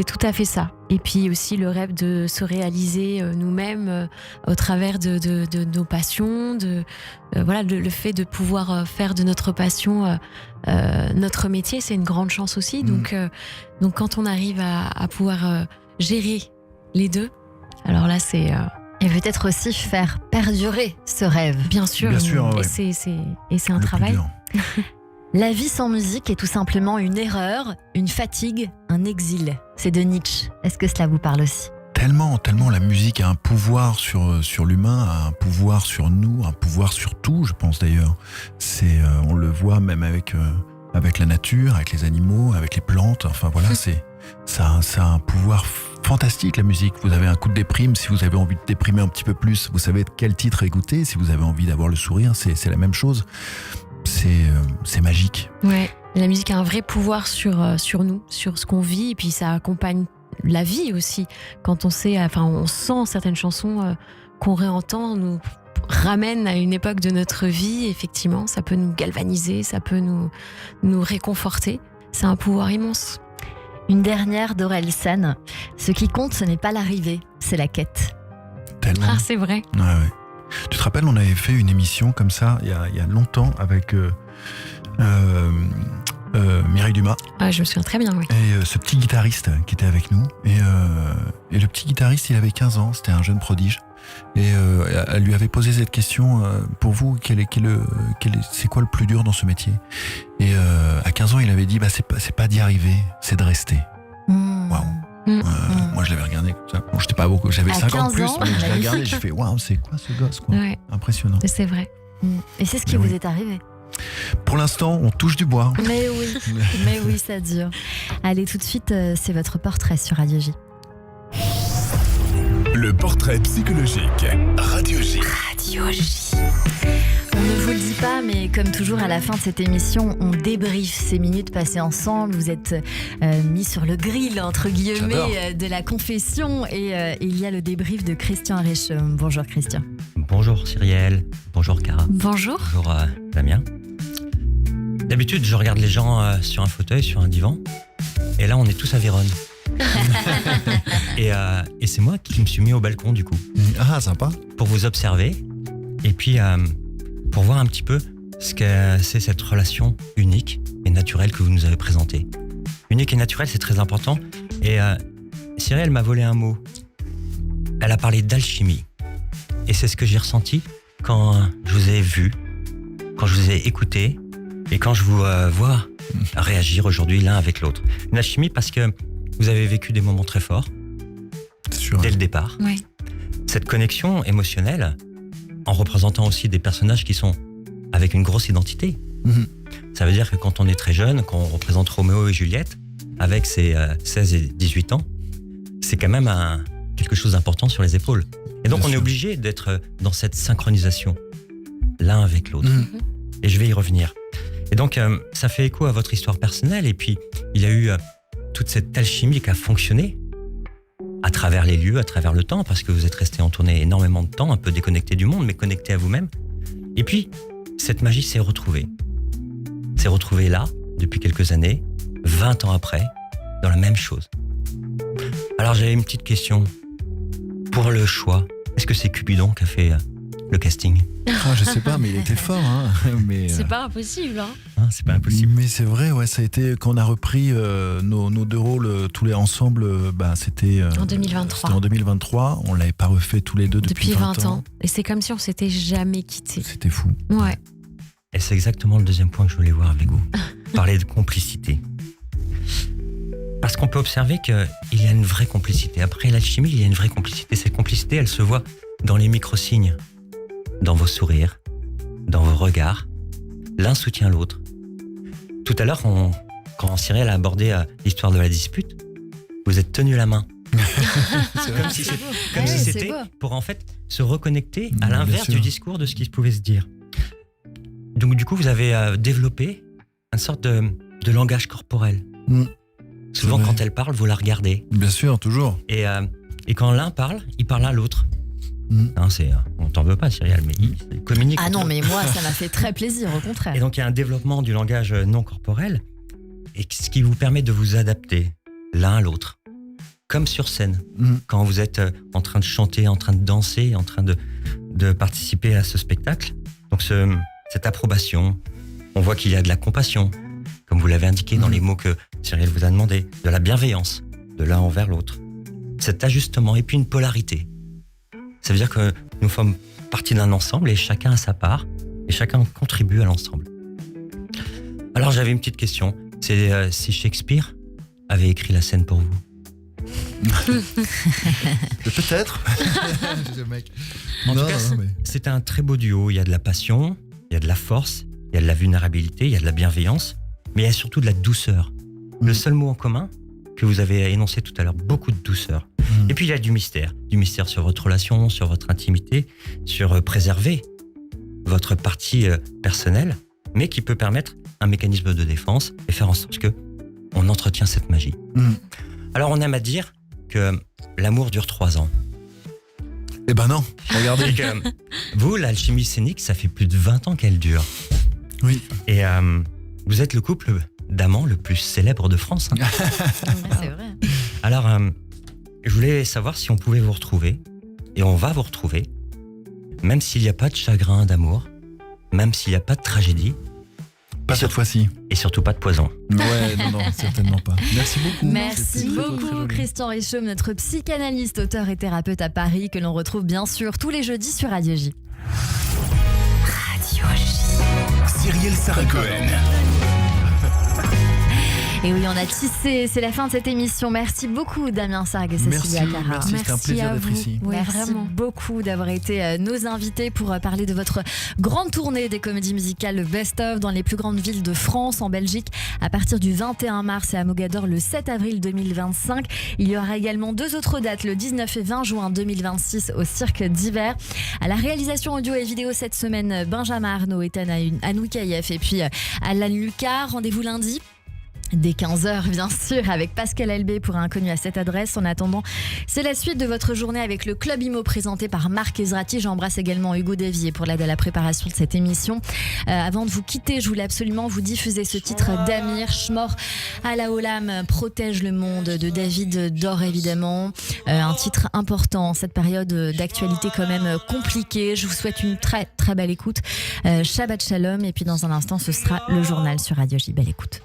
tout à fait ça. Et puis aussi le rêve de se réaliser nous-mêmes au travers de nos passions, voilà, le fait de pouvoir faire de notre passion notre métier, c'est une grande chance aussi. Donc quand on arrive à pouvoir gérer les deux, alors là c'est... Et peut-être aussi faire perdurer ce rêve. Bien sûr, ouais. Et c'est un travail. La vie sans musique est tout simplement une erreur, une fatigue, un exil. C'est de Nietzsche. Est-ce que cela vous parle aussi ? Tellement la musique a un pouvoir sur l'humain, a un pouvoir sur nous, un pouvoir sur tout, je pense d'ailleurs. On le voit même avec la nature, avec les animaux, avec les plantes. Enfin voilà, ça a un pouvoir fantastique la musique. Vous avez un coup de déprime, si vous avez envie de déprimer un petit peu plus, vous savez quel titre écouter. Si vous avez envie d'avoir le sourire, c'est la même chose. C'est magique. Ouais, la musique a un vrai pouvoir sur nous, sur ce qu'on vit, et puis ça accompagne la vie aussi. Quand on sent certaines chansons qu'on réentend, nous ramènent à une époque de notre vie. Effectivement, ça peut nous galvaniser, ça peut nous réconforter. C'est un pouvoir immense. Une dernière d'Orelsan. Ce qui compte, ce n'est pas l'arrivée, c'est la quête. Tellement. Ah, c'est vrai. Ouais. Tu te rappelles, on avait fait une émission comme ça il y a longtemps avec Mireille Dumas. Ah, je me souviens très bien, oui. Et ce petit guitariste qui était avec nous. Et le petit guitariste, il avait 15 ans, c'était un jeune prodige. Et elle lui avait posé cette question, pour vous, c'est quoi le plus dur dans ce métier ? Et à 15 ans, il avait dit, c'est pas d'y arriver, c'est de rester. Waouh. Moi je l'avais regardé comme ça. Bon, j'étais pas beaucoup, j'avais 50 plus, mais je l'ai regardé, j'ai fait waouh, c'est quoi ce gosse quoi. Ouais. Impressionnant. C'est vrai. Et c'est ce qui vous est arrivé. Pour l'instant, on touche du bois. Mais oui, ça dure. Allez, tout de suite, c'est votre portrait sur Radio J. Le portrait psychologique. Radio J. Radio J. On ne vous le dit pas, mais comme toujours à la fin de cette émission, on débriefe ces minutes passées ensemble. Vous êtes mis sur le grill, entre guillemets, de la confession. Et il y a le débrief de Christian Reichem. Bonjour Christian. Bonjour Cyrielle. Bonjour Cara. Bonjour. Bonjour Damien. D'habitude, je regarde les gens sur un fauteuil, sur un divan. Et là, on est tous à Vérone. et c'est moi qui me suis mis au balcon du coup. Ah, sympa. Pour vous observer. Et puis, pour voir un petit peu ce que c'est cette relation unique et naturelle que vous nous avez présentée. Unique et naturelle, c'est très important. Et Cyrielle m'a volé un mot. Elle a parlé d'alchimie. Et c'est ce que j'ai ressenti quand je vous ai vu, quand je vous ai écouté et quand je vous vois réagir aujourd'hui l'un avec l'autre. Une alchimie parce que vous avez vécu des moments très forts dès le départ. Oui. Cette connexion émotionnelle, en représentant aussi des personnages qui sont avec une grosse identité. Ça veut dire que quand on est très jeune, quand on représente Roméo et Juliette, avec ses 16 et 18 ans, c'est quand même quelque chose d'important sur les épaules. Et donc on est obligé d'être dans cette synchronisation, l'un avec l'autre. Et je vais y revenir. Et donc ça fait écho à votre histoire personnelle, et puis il y a eu toute cette alchimie qui a fonctionné à travers les lieux, à travers le temps, parce que vous êtes resté en tournée énormément de temps, un peu déconnecté du monde, mais connecté à vous-même. Et puis, cette magie s'est retrouvée. S'est retrouvée là, depuis quelques années, 20 ans après, dans la même chose. Alors j'avais une petite question. Pour le choix, est-ce que c'est Cupidon qui a fait le casting? Je sais pas, mais il était fort. Hein. Mais, c'est pas impossible. Hein. C'est pas impossible. Mais c'est vrai, ouais, ça a été quand on a repris nos deux rôles tous les ensemble. C'était en 2023. C'était en 2023. On l'avait pas refait tous les deux depuis 20 ans. Et c'est comme si on s'était jamais quittés. C'était fou. Ouais. Et c'est exactement le deuxième point que je voulais voir avec vous. Parler de complicité. Parce qu'on peut observer qu'il y a une vraie complicité. Après l'alchimie, il y a une vraie complicité. Cette complicité, elle se voit dans les micro-signes, dans vos sourires, dans vos regards. L'un soutient l'autre. Tout à l'heure, quand Cyrielle a abordé l'histoire de la dispute, vous êtes tenus la main. Comme si c'était pour en fait se reconnecter à l'inverse du discours de ce qui pouvait se dire. Donc du coup, vous avez développé une sorte de langage corporel. Souvent, quand elle parle, vous la regardez. Bien sûr, toujours. Et quand l'un parle, il parle à l'autre. Non, on t'en veut pas, Cyrielle, mais il communique. Ah non, mais moi, ça m'a fait très plaisir, au contraire. Et donc, il y a un développement du langage non corporel, et ce qui vous permet de vous adapter l'un à l'autre. Comme sur scène, quand vous êtes en train de chanter, en train de danser, en train de participer à ce spectacle. Donc, cette approbation, on voit qu'il y a de la compassion, comme vous l'avez indiqué dans les mots que Cyrielle vous a demandé, de la bienveillance, de l'un envers l'autre. Cet ajustement, et puis une polarité. Ça veut dire que nous sommes partie d'un ensemble et chacun a sa part et chacun contribue à l'ensemble. Alors j'avais une petite question. C'est si Shakespeare avait écrit la scène pour vous. Peut-être. En tout cas, c'est un très beau duo. Il y a de la passion, il y a de la force, il y a de la vulnérabilité, il y a de la bienveillance, mais il y a surtout de la douceur. Le seul mot en commun que vous avez énoncé tout à l'heure, beaucoup de douceur. Et puis il y a du mystère sur votre relation, sur votre intimité, sur préserver votre partie personnelle, mais qui peut permettre un mécanisme de défense et faire en sorte que on entretient cette magie. Alors on aime à dire que l'amour dure 3 ans. Eh ben non, regardez. Et que vous, l'alchimie scénique, ça fait plus de 20 ans qu'elle dure. Oui. Et vous êtes le couple d'amants le plus célèbre de France. C'est vrai. Alors, je voulais savoir si on pouvait vous retrouver, et on va vous retrouver, même s'il n'y a pas de chagrin d'amour, même s'il n'y a pas de tragédie. Pas cette fois-ci. Et surtout pas de poison. Ouais, non, certainement pas. Merci beaucoup. Merci beaucoup, Christian Reichem, notre psychanalyste, auteur et thérapeute à Paris, que l'on retrouve bien sûr tous les jeudis sur Radio J. Radio J. Cyrielle Sarah Cohen. Et oui, on a tissé, c'est la fin de cette émission. Merci beaucoup Damien Sargue et Cécilia Cara. Merci, c'était un plaisir d'être ici. Oui, merci beaucoup d'avoir été nos invités pour parler de votre grande tournée des comédies musicales, le Best of dans les plus grandes villes de France, en Belgique, à partir du 21 mars et à Mogador le 7 avril 2025. Il y aura également 2 autres dates, le 19 et 20 juin 2026 au Cirque d'Hiver. À la réalisation audio et vidéo cette semaine, Benjamin Arnaud et Anouk Kayev et puis Alan Lucas. Rendez-vous lundi dès 15h, bien sûr, avec Pascal Elbé pour un inconnu à cette adresse. En attendant, c'est la suite de votre journée avec le Club Imo présenté par Marc Ezrati. J'embrasse également Hugo Davier pour l'aide à la préparation de cette émission. Avant de vous quitter, je voulais absolument vous diffuser ce titre d'Amir, Shmor Alaolam, protège le monde, de David Dor évidemment. Un titre important, cette période d'actualité quand même compliquée. Je vous souhaite une très très belle écoute. Shabbat Shalom, et puis dans un instant, ce sera le journal sur Radio J. Belle écoute.